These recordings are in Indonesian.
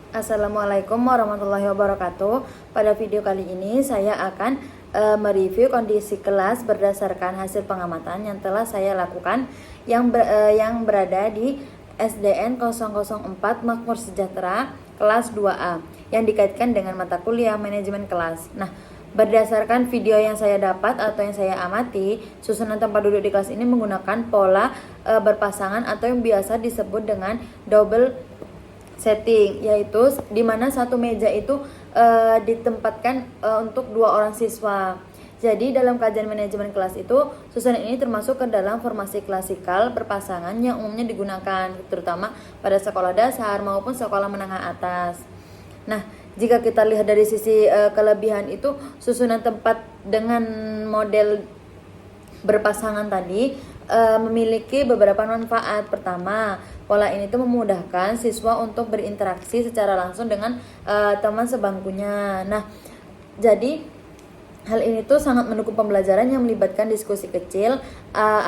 Assalamualaikum warahmatullahi wabarakatuh. Pada video kali ini saya akan mereview kondisi kelas berdasarkan hasil pengamatan yang telah saya lakukan yang berada di SDN 004 Makmur Sejahtera kelas 2A yang dikaitkan dengan mata kuliah manajemen kelas. Nah, berdasarkan video yang saya dapat atau yang saya amati, susunan tempat duduk di kelas ini menggunakan pola berpasangan atau yang biasa disebut dengan double setting, yaitu di mana satu meja itu ditempatkan untuk 2 orang siswa. Jadi dalam kajian manajemen kelas itu, susunan ini termasuk ke dalam formasi klasikal berpasangan yang umumnya digunakan terutama pada sekolah dasar maupun sekolah menengah atas. Nah, jika kita lihat dari sisi kelebihan itu, susunan tempat dengan model berpasangan tadi memiliki beberapa manfaat. Pertama, pola ini tuh memudahkan siswa untuk berinteraksi secara langsung dengan teman sebangkunya. Nah, jadi hal ini tuh sangat mendukung pembelajaran yang melibatkan diskusi kecil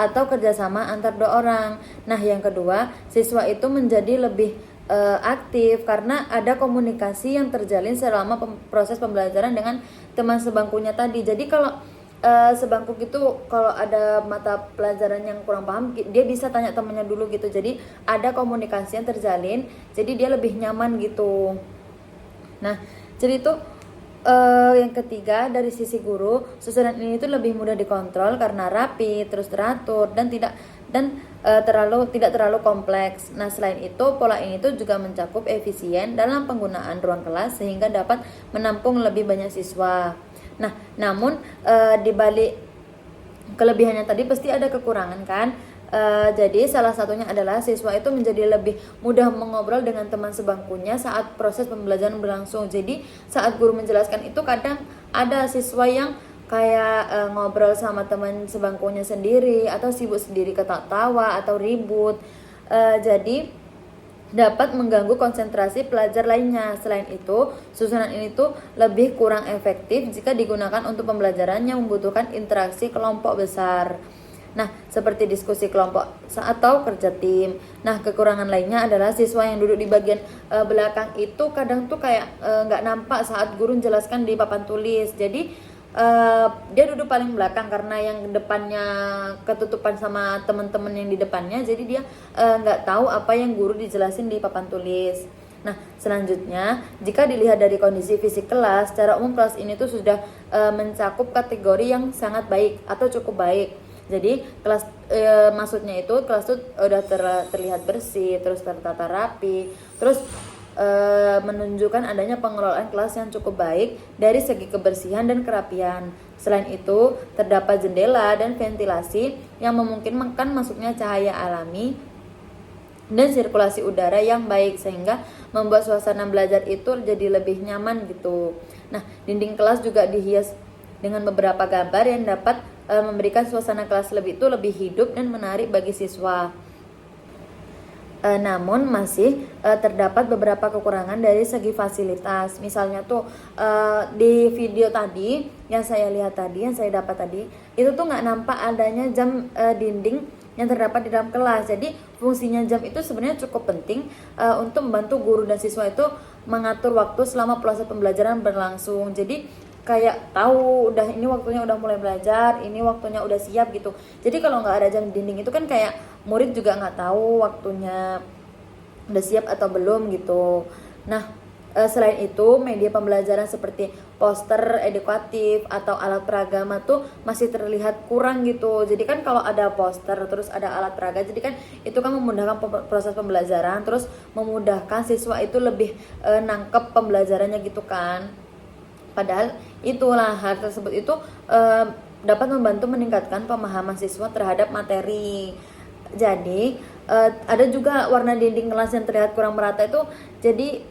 atau kerjasama antar 2 orang. Nah, yang kedua, siswa itu menjadi lebih aktif karena ada komunikasi yang terjalin selama proses pembelajaran dengan teman sebangkunya tadi. Jadi kalau sebangku gitu, kalau ada mata pelajaran yang kurang paham, dia bisa tanya temannya dulu gitu. Jadi ada komunikasi yang terjalin, jadi dia lebih nyaman gitu. Nah, jadi itu yang ketiga, dari sisi guru, susunan ini tuh lebih mudah dikontrol karena rapi, terus teratur dan tidak terlalu kompleks. Nah, selain itu, pola ini tuh juga mencakup efisien dalam penggunaan ruang kelas sehingga dapat menampung lebih banyak siswa. Nah, namun di balik kelebihannya tadi pasti ada kekurangan kan? Jadi salah satunya adalah siswa itu menjadi lebih mudah mengobrol dengan teman sebangkunya saat proses pembelajaran berlangsung. Jadi saat guru menjelaskan itu kadang ada siswa yang kayak ngobrol sama teman sebangkunya sendiri atau sibuk sendiri ketawa atau ribut. Jadi dapat mengganggu konsentrasi pelajar lainnya. Selain itu, susunan ini tuh lebih kurang efektif jika digunakan untuk pembelajaran yang membutuhkan interaksi kelompok besar. Nah, seperti diskusi kelompok atau kerja tim. Nah, kekurangan lainnya adalah siswa yang duduk di bagian belakang itu kadang tuh kayak nggak nampak saat guru menjelaskan di papan tulis. Jadi dia duduk paling belakang karena yang depannya ketutupan sama teman-teman yang di depannya, jadi dia nggak tahu apa yang guru dijelasin di papan tulis. Nah, selanjutnya jika dilihat dari kondisi fisik kelas, secara umum kelas ini tuh sudah mencakup kategori yang sangat baik atau cukup baik. Jadi kelas maksudnya itu kelas tuh udah terlihat bersih, terus tertata rapi, terus menunjukkan adanya pengelolaan kelas yang cukup baik dari segi kebersihan dan kerapian. Selain itu, terdapat jendela dan ventilasi yang memungkinkan masuknya cahaya alami dan sirkulasi udara yang baik sehingga membuat suasana belajar itu jadi lebih nyaman gitu. Nah, dinding kelas juga dihias dengan beberapa gambar yang dapat memberikan suasana kelas lebih hidup dan menarik bagi siswa. Namun masih terdapat beberapa kekurangan dari segi fasilitas. Misalnya tuh di video tadi yang saya lihat tadi, yang saya dapat tadi, itu tuh nggak nampak adanya jam dinding yang terdapat di dalam kelas. Jadi fungsinya jam itu sebenarnya cukup penting untuk membantu guru dan siswa itu mengatur waktu selama proses pembelajaran berlangsung. Jadi kayak tahu udah ini waktunya udah mulai belajar, ini waktunya udah siap gitu. Jadi kalau nggak ada jam dinding itu kan kayak murid juga nggak tahu waktunya udah siap atau belum gitu. Nah, selain itu media pembelajaran seperti poster edukatif atau alat peraga tuh masih terlihat kurang gitu. Jadi kan kalau ada poster terus ada alat peraga, jadi kan itu kan memudahkan proses pembelajaran, terus memudahkan siswa itu lebih nangkep pembelajarannya gitu kan. Padahal itulah hal tersebut itu dapat membantu meningkatkan pemahaman siswa terhadap materi. Jadi ada juga warna dinding kelas yang terlihat kurang merata itu. Jadi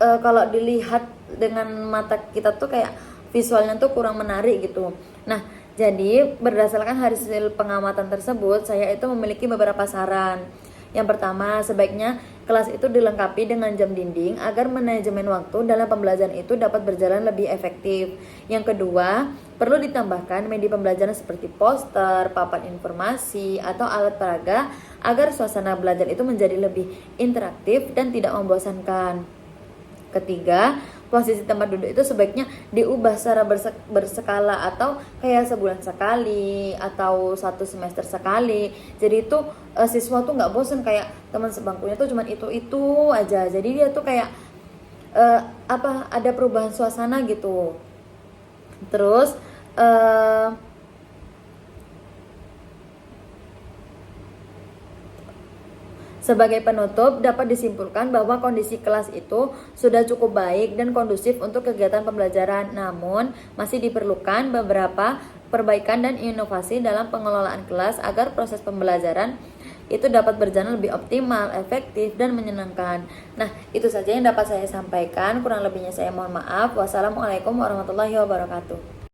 kalau dilihat dengan mata kita tuh kayak visualnya tuh kurang menarik gitu. Nah, jadi berdasarkan hasil pengamatan tersebut, saya itu memiliki beberapa saran. Yang pertama, sebaiknya kelas itu dilengkapi dengan jam dinding agar manajemen waktu dalam pembelajaran itu dapat berjalan lebih efektif. Yang kedua, perlu ditambahkan media pembelajaran seperti poster, papan informasi, atau alat peraga agar suasana belajar itu menjadi lebih interaktif dan tidak membosankan. ketiga, posisi tempat duduk itu sebaiknya diubah secara berskala atau kayak sebulan sekali atau satu semester sekali. Jadi itu siswa tuh nggak bosen kayak teman sebangkunya tuh cuman itu aja. Jadi dia tuh kayak ada perubahan suasana gitu. Terus sebagai penutup, dapat disimpulkan bahwa kondisi kelas itu sudah cukup baik dan kondusif untuk kegiatan pembelajaran. Namun, masih diperlukan beberapa perbaikan dan inovasi dalam pengelolaan kelas agar proses pembelajaran itu dapat berjalan lebih optimal, efektif, dan menyenangkan. Nah, itu saja yang dapat saya sampaikan. Kurang lebihnya saya mohon maaf. Wassalamualaikum warahmatullahi wabarakatuh.